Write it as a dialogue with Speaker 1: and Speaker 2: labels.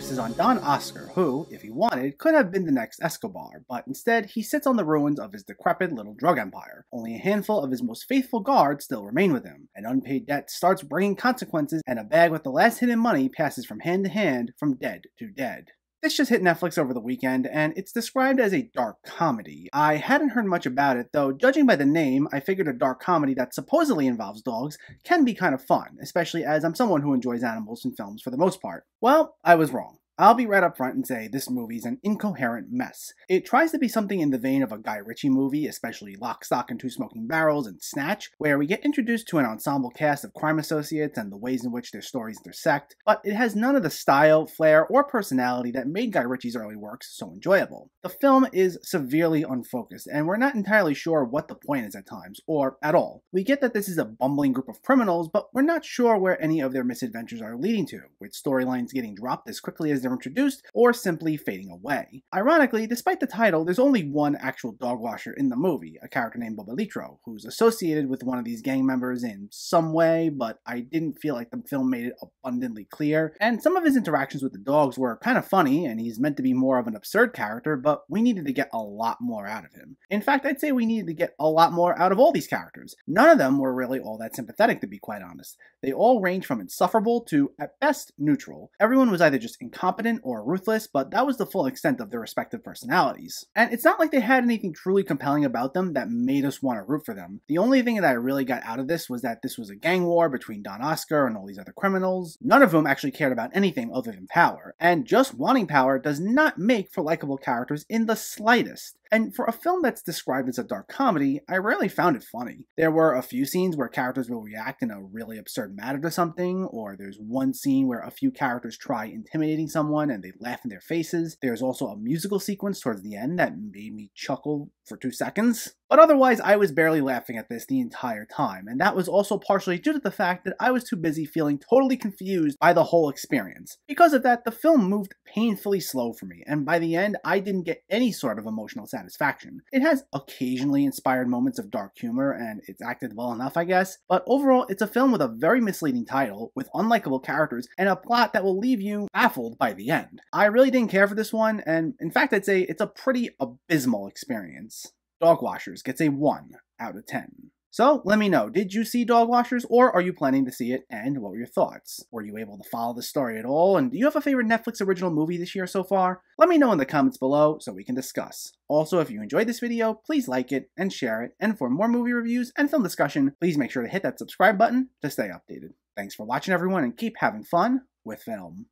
Speaker 1: focuses on Don Oscar, who, if he wanted, could have been the next Escobar, but instead he sits on the ruins of his decrepit little drug empire. Only a handful of his most faithful guards still remain with him. An unpaid debt starts bringing consequences, and a bag with the last hidden money passes from hand to hand, from dead to dead. This just hit Netflix over the weekend, and it's described as a dark comedy. I hadn't heard much about it, though judging by the name, I figured a dark comedy that supposedly involves dogs can be kind of fun, especially as I'm someone who enjoys animals in films for the most part. Well, I was wrong. I'll be right up front and say this movie's an incoherent mess. It tries to be something in the vein of a Guy Ritchie movie, especially Lock, Stock, and Two Smoking Barrels and Snatch, where we get introduced to an ensemble cast of crime associates and the ways in which their stories intersect, but it has none of the style, flair, or personality that made Guy Ritchie's early works so enjoyable. The film is severely unfocused, and we're not entirely sure what the point is at times, or at all. We get that this is a bumbling group of criminals, but we're not sure where any of their misadventures are leading to, with storylines getting dropped as quickly as they're introduced, or simply fading away. Ironically, despite the title, there's only one actual Dogwasher in the movie, a character named Bobalito, who's associated with one of these gang members in some way, but I didn't feel like the film made it abundantly clear, and some of his interactions with the dogs were kind of funny, and he's meant to be more of an absurd character, but we needed to get a lot more out of him. In fact, I'd say we needed to get a lot more out of all these characters. None of them were really all that sympathetic, to be quite honest. They all range from insufferable to, at best, neutral. Everyone was either just incompetent or ruthless, but that was the full extent of their respective personalities. And it's not like they had anything truly compelling about them that made us want to root for them. The only thing that I really got out of this was that this was a gang war between Don Oscar and all these other criminals, none of whom actually cared about anything other than power. And just wanting power does not make for likable characters in the slightest. And for a film that's described as a dark comedy, I rarely found it funny. There were a few scenes where characters will react in a really absurd manner to something, or there's one scene where a few characters try intimidating someone and they laugh in their faces. There's also a musical sequence towards the end that made me chuckle for 2 seconds. But otherwise, I was barely laughing at this the entire time, and that was also partially due to the fact that I was too busy feeling totally confused by the whole experience. Because of that, the film moved painfully slow for me, and by the end, I didn't get any sort of emotional satisfaction. It has occasionally inspired moments of dark humor, and it's acted well enough, I guess, but overall, it's a film with a very misleading title, with unlikable characters, and a plot that will leave you baffled by the end. I really didn't care for this one, and in fact, I'd say it's a pretty abysmal experience. Dogwashers gets a 1 out of 10. So, let me know, did you see Dogwashers, or are you planning to see it, and what were your thoughts? Were you able to follow the story at all, and do you have a favorite Netflix original movie this year so far? Let me know in the comments below so we can discuss. Also, if you enjoyed this video, please like it and share it, and for more movie reviews and film discussion, please make sure to hit that subscribe button to stay updated. Thanks for watching everyone, and keep having fun with film.